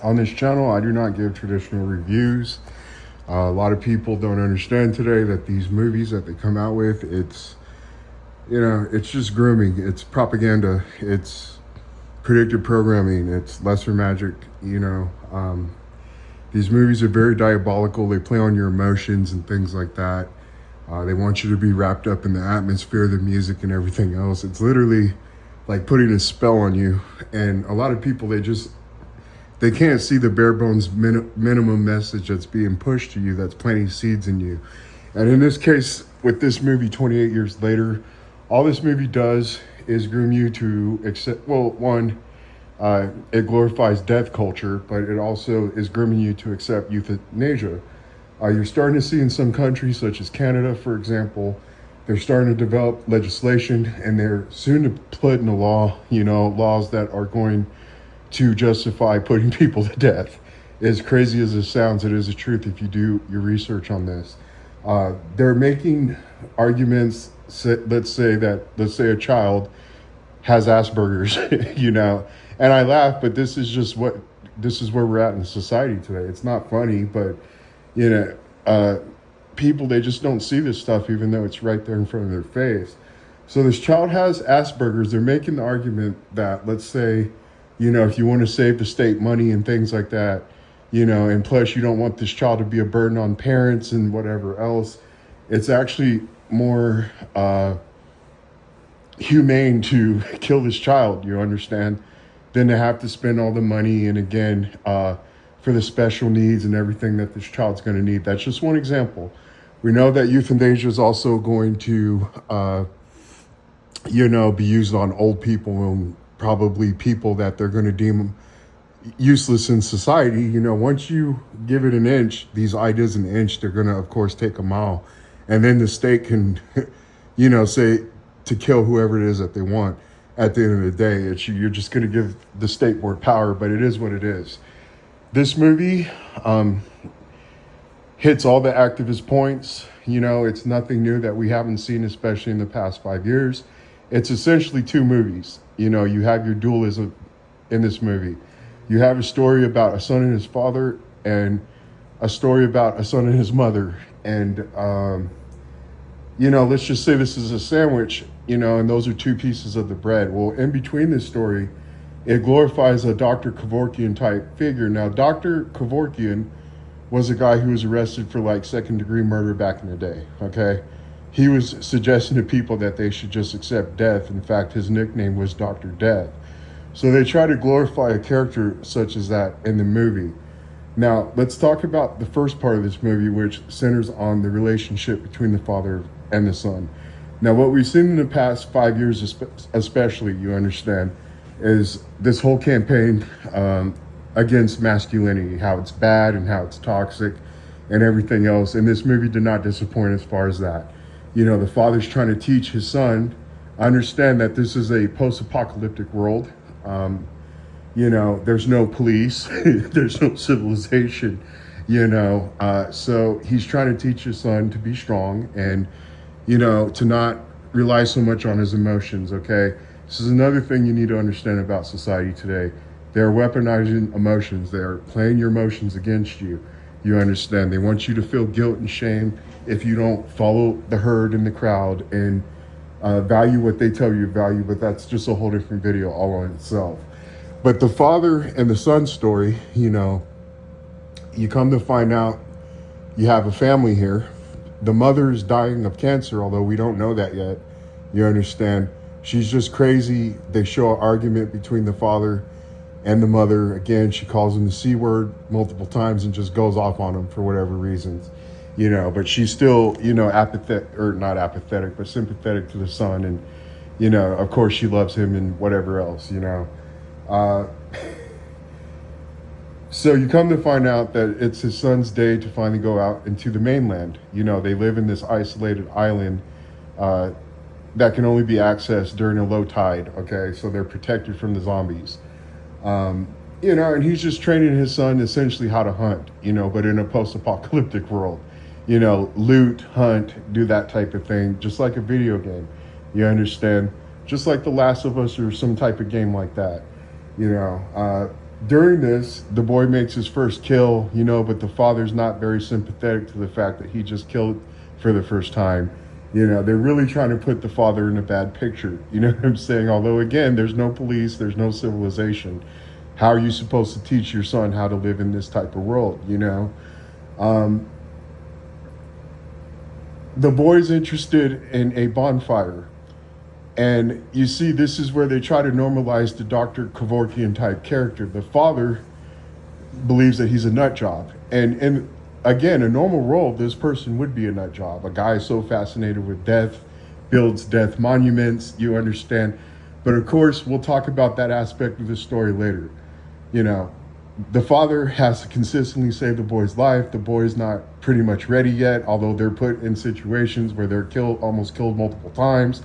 On this channel, I do not give traditional reviews. A lot of people don't understand today that these movies that they come out with, it's just grooming. It's propaganda. It's predictive programming. It's lesser magic. These movies are very diabolical. They play on your emotions and things like that. They want you to be wrapped up in the atmosphere, the music, and everything else. It's literally like putting a spell on you. And a lot of people, they can't see the bare bones minimum message that's being pushed to you, that's planting seeds in you. And in this case, with this movie, 28 years later, all this movie does is groom you to accept, well, one, it glorifies death culture, but it also is grooming you to accept euthanasia. You're starting to see in some countries, such as Canada, for example, they're starting to develop legislation, and they're soon to put in a law, laws that are going to justify putting people to death. As crazy as it sounds, it is the truth if you do your research on this. They're making arguments, let's say a child has Asperger's, and I laugh, but this is where we're at in society today. It's not funny, but people, they just don't see this stuff, even though it's right there in front of their face. So this child has Asperger's. They're making the argument that, let's say, if you want to save the state money and things like that, and plus you don't want this child to be a burden on parents and whatever else, it's actually more humane to kill this child, you understand, than to have to spend all the money and again, for the special needs and everything that this child's going to need. That's just one example. We know that euthanasia is also going to, be used on old people and probably people that they're going to deem useless in society. Once you give it an inch, these ideas an inch, they're going to, of course, take a mile. And then the state can, say to kill whoever it is that they want. At the end of the day, you're just going to give the state more power, but it is what it is. This movie hits all the activist points. It's nothing new that we haven't seen, especially in the past 5 years. It's essentially two movies. You have your dualism in this movie. You have a story about a son and his father, and a story about a son and his mother. And, let's just say this is a sandwich, and those are two pieces of the bread. Well, in between this story, it glorifies a Dr. Kevorkian type figure. Now, Dr. Kevorkian was a guy who was arrested for second-degree murder back in the day, okay? He was suggesting to people that they should just accept death. In fact, his nickname was Dr. Death. So they try to glorify a character such as that in the movie. Now, let's talk about the first part of this movie, which centers on the relationship between the father and the son. Now, what we've seen in the past 5 years, especially, you understand, is this whole campaign against masculinity, how it's bad and how it's toxic and everything else. And this movie did not disappoint as far as that. The father's trying to teach his son, understand that this is a post-apocalyptic world. There's no police, there's no civilization, so he's trying to teach his son to be strong and, to not rely so much on his emotions, okay? This is another thing you need to understand about society today. They're weaponizing emotions. They're playing your emotions against you. You understand? They want you to feel guilt and shame if you don't follow the herd in the crowd and value what they tell you to value, but that's just a whole different video all on itself. But the father and the son story, you come to find out you have a family here. The mother is dying of cancer, although we don't know that yet. You understand? She's just crazy. They show an argument between the father and the mother. Again, she calls him the C word multiple times and just goes off on him for whatever reasons. But she's still, apathetic, or not apathetic, but sympathetic to the son. And, of course she loves him and whatever else, So you come to find out that it's his son's day to finally go out into the mainland. They live in this isolated island that can only be accessed during a low tide, okay? So they're protected from the zombies. And he's just training his son essentially how to hunt, but in a post-apocalyptic world. Loot, hunt, do that type of thing, just like a video game. You understand? Just like The Last of Us or some type of game like that. During this, the boy makes his first kill, but the father's not very sympathetic to the fact that he just killed for the first time. They're really trying to put the father in a bad picture. You know what I'm saying? Although, again, there's no police, there's no civilization. How are you supposed to teach your son how to live in this type of world? The boy's interested in a bonfire. And you see, this is where they try to normalize the Dr. Kevorkian type character. The father believes that he's a nut job. And again, a normal role, this person would be a nut job. A guy so fascinated with death, builds death monuments, you understand. But of course, we'll talk about that aspect of the story later. The father has to consistently save the boy's life. The boy's not pretty much ready yet, although they're put in situations where they're almost killed multiple times.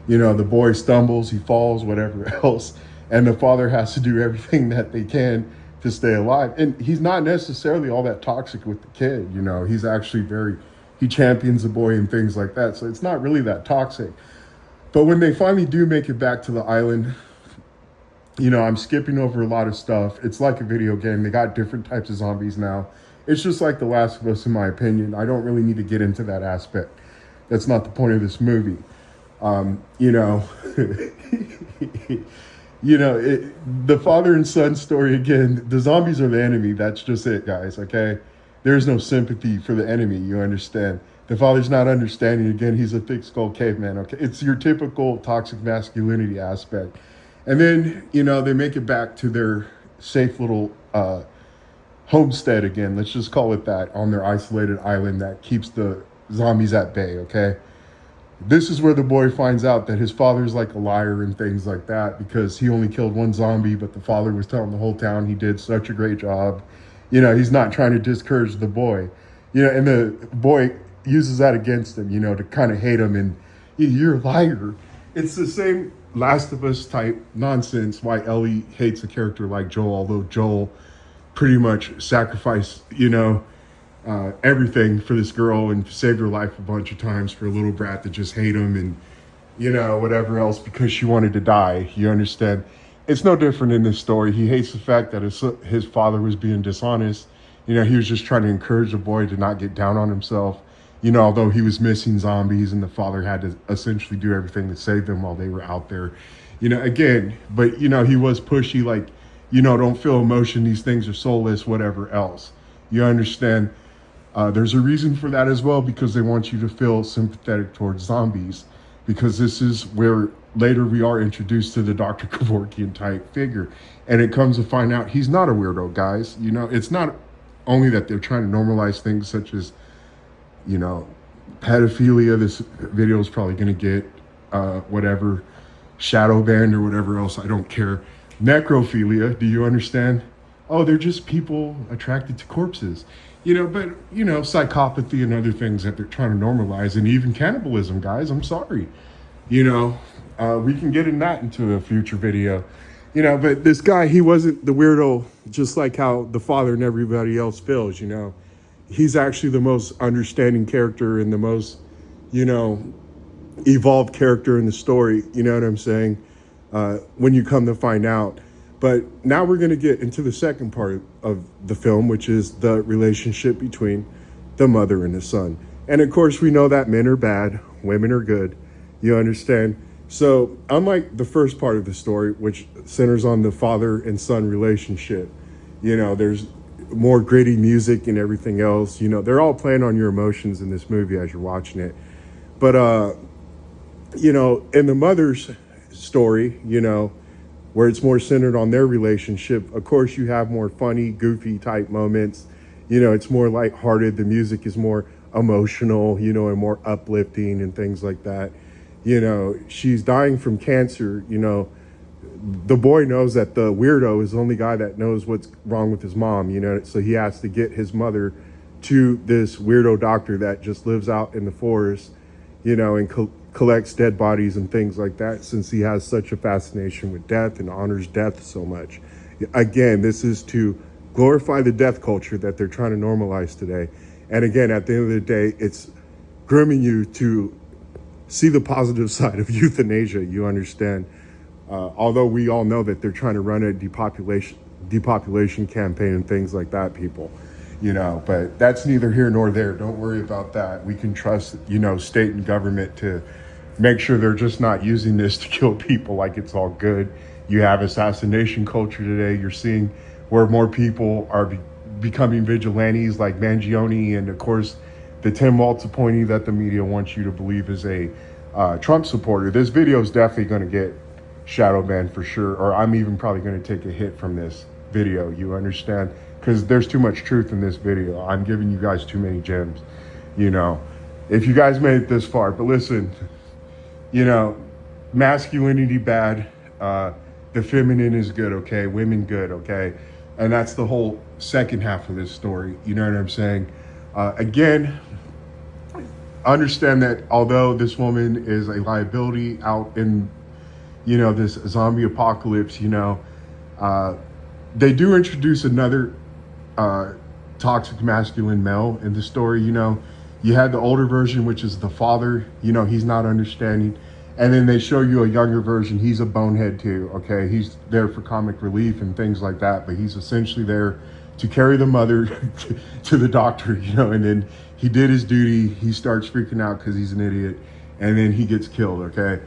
The boy stumbles, he falls, whatever else. And the father has to do everything that they can to stay alive. And he's not necessarily all that toxic with the kid. He's actually he champions the boy and things like that. So it's not really that toxic. But when they finally do make it back to the island, I'm skipping over a lot of stuff. It's like a video game. They got different types of zombies now. It's just like The Last of Us, in my opinion. I don't really need to get into that aspect. That's not the point of this movie. The father and son story, again, the zombies are the enemy. That's just it, guys, okay? There's no sympathy for the enemy, you understand? The father's not understanding. Again, he's a thick-skulled caveman, okay? It's your typical toxic masculinity aspect. And then, they make it back to their safe little homestead again. Let's just call it that, on their isolated island that keeps the zombies at bay, okay? This is where the boy finds out that his father's like a liar and things like that, because he only killed one zombie, but the father was telling the whole town he did such a great job. He's not trying to discourage the boy. And the boy uses that against him, to kind of hate him and, you're a liar. It's the same Last of Us type nonsense why Ellie hates a character like Joel, although Joel pretty much sacrificed, everything for this girl and saved her life a bunch of times for a little brat to just hate him and, whatever else because she wanted to die. You understand? It's no different in this story. He hates the fact that his father was being dishonest. He was just trying to encourage the boy to not get down on himself. Although he was missing zombies and the father had to essentially do everything to save them while they were out there. Again, but, he was pushy, like, don't feel emotion. These things are soulless, whatever else. You understand? There's a reason for that as well, because they want you to feel sympathetic towards zombies, because this is where later we are introduced to the Dr. Kevorkian type figure. And it comes to find out he's not a weirdo, guys. It's not only that they're trying to normalize things such as, pedophilia. This video is probably going to get whatever, shadow banned or whatever else. I don't care. Necrophilia. Do you understand? Oh, they're just people attracted to corpses. But psychopathy and other things that they're trying to normalize, and even cannibalism, guys. I'm sorry. We can get in that into a future video. But this guy, he wasn't the weirdo, just like how the father and everybody else feels, He's actually the most understanding character and the most, evolved character in the story. You know what I'm saying? When you come to find out. But now we're going to get into the second part of the film, which is the relationship between the mother and the son. And of course, we know that men are bad, women are good. You understand? So unlike the first part of the story, which centers on the father and son relationship, there's more gritty music and everything else. They're all playing on your emotions in this movie as you're watching it. But, in the mother's story, where it's more centered on their relationship, of course, you have more funny, goofy type moments. It's more lighthearted. The music is more emotional, and more uplifting and things like that. She's dying from cancer. The boy knows that the weirdo is the only guy that knows what's wrong with his mom, so he has to get his mother to this weirdo doctor that just lives out in the forest, and collects dead bodies and things like that, since he has such a fascination with death and honors death so much. Again, this is to glorify the death culture that they're trying to normalize today. And again, at the end of the day, it's grooming you to see the positive side of euthanasia, you understand? Although we all know that they're trying to run a depopulation campaign and things like that, people. But that's neither here nor there. Don't worry about that. We can trust, state and government to make sure they're just not using this to kill people like it's all good. You have assassination culture today. You're seeing where more people are becoming vigilantes like Mangione, and of course the Tim Walz appointee that the media wants you to believe is a Trump supporter. This video is definitely going to get shadow banned for sure, or I'm even probably going to take a hit from this video, you understand? Because there's too much truth in this video. I'm giving you guys too many gems, if you guys made it this far. But listen, masculinity bad, the feminine is good, okay? Women good, okay? And that's the whole second half of this story, you know what I'm saying? Again, understand that although this woman is a liability out in, this zombie apocalypse, they do introduce another toxic masculine male in the story. You had the older version, which is the father, he's not understanding. And then they show you a younger version. He's a bonehead too, okay? He's there for comic relief and things like that, but he's essentially there to carry the mother to the doctor, and then he did his duty. He starts freaking out because he's an idiot, and then he gets killed, okay?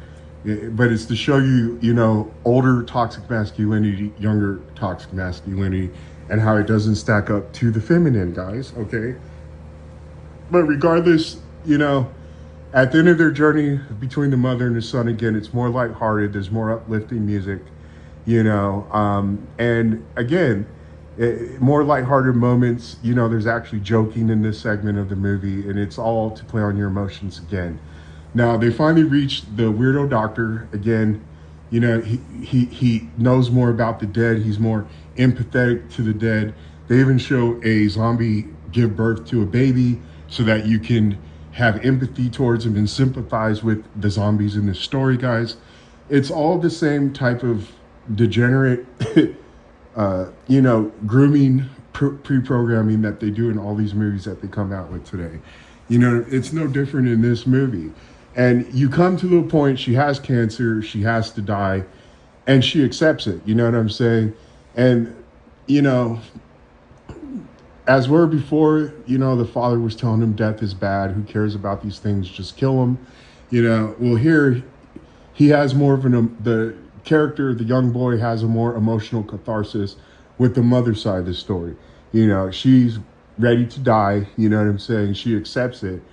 But it's to show you, older toxic masculinity, younger toxic masculinity, and how it doesn't stack up to the feminine, guys, okay? But regardless, at the end of their journey between the mother and the son, again, it's more lighthearted. There's more uplifting music, and again, more lighthearted moments. There's actually joking in this segment of the movie, and it's all to play on your emotions again. Now, they finally reached the weirdo doctor. Again, he knows more about the dead. He's more empathetic to the dead. They even show a zombie give birth to a baby so that you can have empathy towards him and sympathize with the zombies in this story, guys. It's all the same type of degenerate, grooming pre-programming that they do in all these movies that they come out with today. It's no different in this movie. And you come to the point, she has cancer, she has to die, and she accepts it. You know what I'm saying? And, as were before, the father was telling him death is bad. Who cares about these things? Just kill him. Well, here he has more of the character, the young boy has a more emotional catharsis with the mother side of the story. She's ready to die. You know what I'm saying? She accepts it.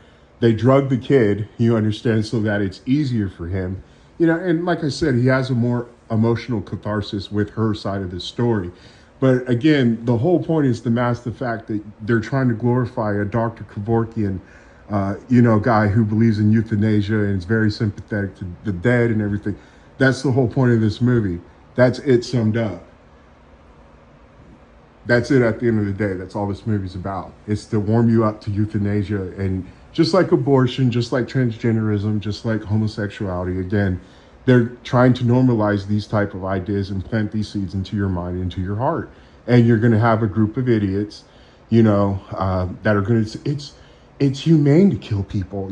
They drug the kid, you understand, so that it's easier for him. And like I said, he has a more emotional catharsis with her side of the story. But again, the whole point is to mask the fact that they're trying to glorify a Dr. Kevorkian, guy who believes in euthanasia and is very sympathetic to the dead and everything. That's the whole point of this movie. That's it summed up. That's it at the end of the day. That's all this movie's about. It's to warm you up to euthanasia, and just like abortion, just like transgenderism, just like homosexuality, again, they're trying to normalize these type of ideas and plant these seeds into your mind, into your heart. And you're going to have a group of idiots, that are going to, it's humane to kill people,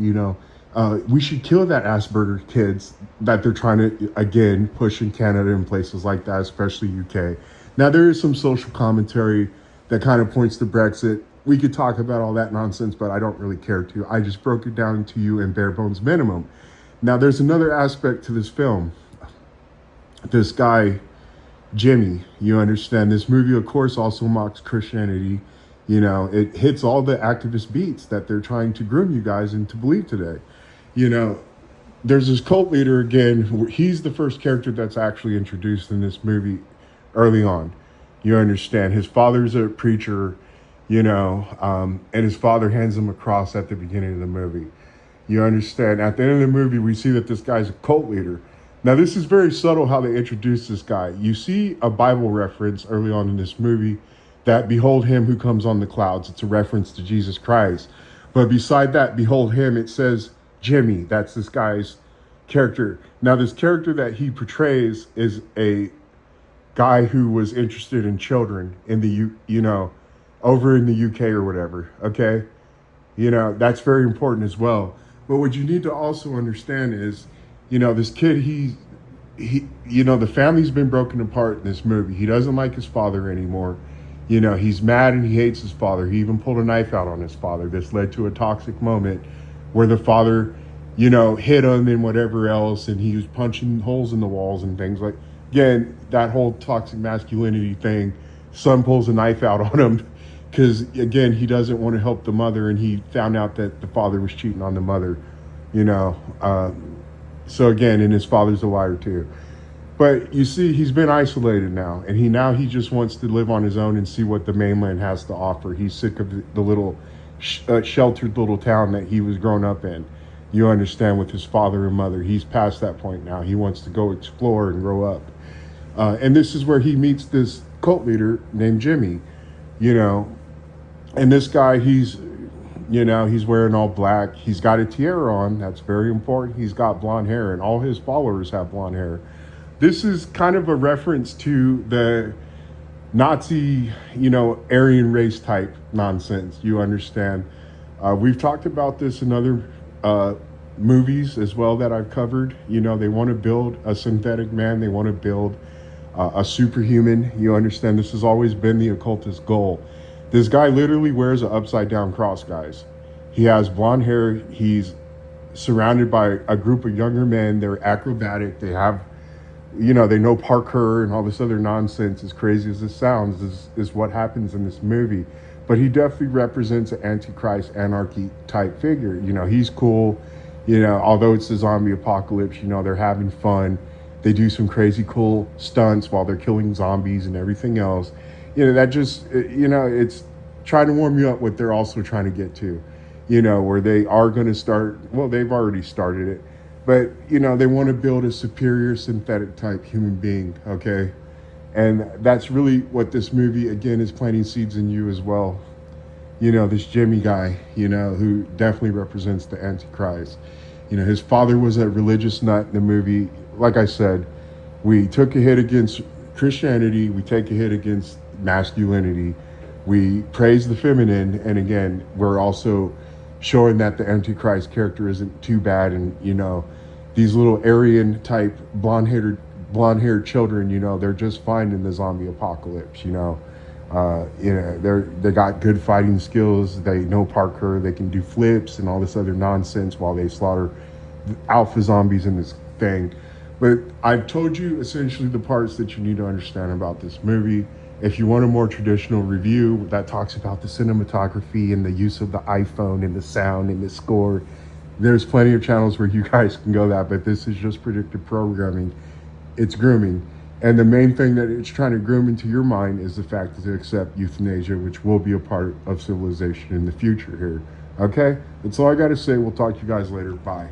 we should kill that Asperger kids that they're trying to, again, push in Canada and places like that, especially UK. Now, there is some social commentary that kind of points to Brexit. We could talk about all that nonsense, but I don't really care to. I just broke it down to you in bare bones minimum. Now, there's another aspect to this film. This guy, Jimmy, you understand, this movie, of course, also mocks Christianity. It hits all the activist beats that they're trying to groom you guys into believe today. There's this cult leader, again, he's the first character that's actually introduced in this movie early on. You understand, his father's a preacher, and his father hands him a cross at the beginning of the movie. You understand? At the end of the movie, we see that this guy's a cult leader. Now, this is very subtle how they introduce this guy. You see a Bible reference early on in this movie that behold him who comes on the clouds. It's a reference to Jesus Christ. But beside that, behold him, it says Jimmy. That's this guy's character. Now, this character that he portrays is a guy who was interested in children in the, over in the UK or whatever, okay? That's very important as well. But what you need to also understand is, this kid, the family's been broken apart in this movie. He doesn't like his father anymore. He's mad and he hates his father. He even pulled a knife out on his father. This led to a toxic moment where the father, hit him and whatever else, and he was punching holes in the walls and things like. Again, that whole toxic masculinity thing. Son pulls a knife out on him because, again, he doesn't want to help the mother, and he found out that the father was cheating on the mother. So again, and his father's a liar too. But you see, he's been isolated now, and he just wants to live on his own and see what the mainland has to offer. He's sick of the little sheltered little town that he was grown up in. You understand, with his father and mother. He's past that point now. He wants to go explore and grow up. And this is where he meets this cult leader named Jimmy, and this guy, he's wearing all black. He's got a tiara on. That's very important. He's got blonde hair, and all his followers have blonde hair. This is kind of a reference to the Nazi, Aryan race type nonsense. You understand? We've talked about this in other movies as well that I've covered. They want to build a synthetic man. They want to build a superhuman. You understand? This has always been the occultist goal. This guy literally wears an upside down cross, guys. He has blonde hair. He's surrounded by a group of younger men. They're acrobatic. They have, they know parkour and all this other nonsense. As crazy as this sounds, is what happens in this movie. But he definitely represents an antichrist, anarchy type figure. He's cool. Although it's a zombie apocalypse, they're having fun. They do some crazy cool stunts while they're killing zombies and everything else. That just, it's trying to warm you up what they're also trying to get to, where they are going to start, well, they've already started it, but, they want to build a superior synthetic type human being, okay? And that's really what this movie, again, is planting seeds in you as well. This Jimmy guy, who definitely represents the Antichrist. His father was a religious nut in the movie. Like I said, we took a hit against Christianity. We take a hit against masculinity. We praise the feminine. And again, we're also showing that the Antichrist character isn't too bad. And, these little Aryan type blonde-haired children, they're just fine in the zombie apocalypse, they got good fighting skills. They know parkour. They can do flips and all this other nonsense while they slaughter alpha zombies in this thing. But I've told you essentially the parts that you need to understand about this movie. If you want a more traditional review that talks about the cinematography and the use of the iPhone and the sound and the score, there's plenty of channels where you guys can go that. But this is just predictive programming. It's grooming. And the main thing that it's trying to groom into your mind is the fact to accept euthanasia, which will be a part of civilization in the future here. Okay? That's all I got to say. We'll talk to you guys later. Bye.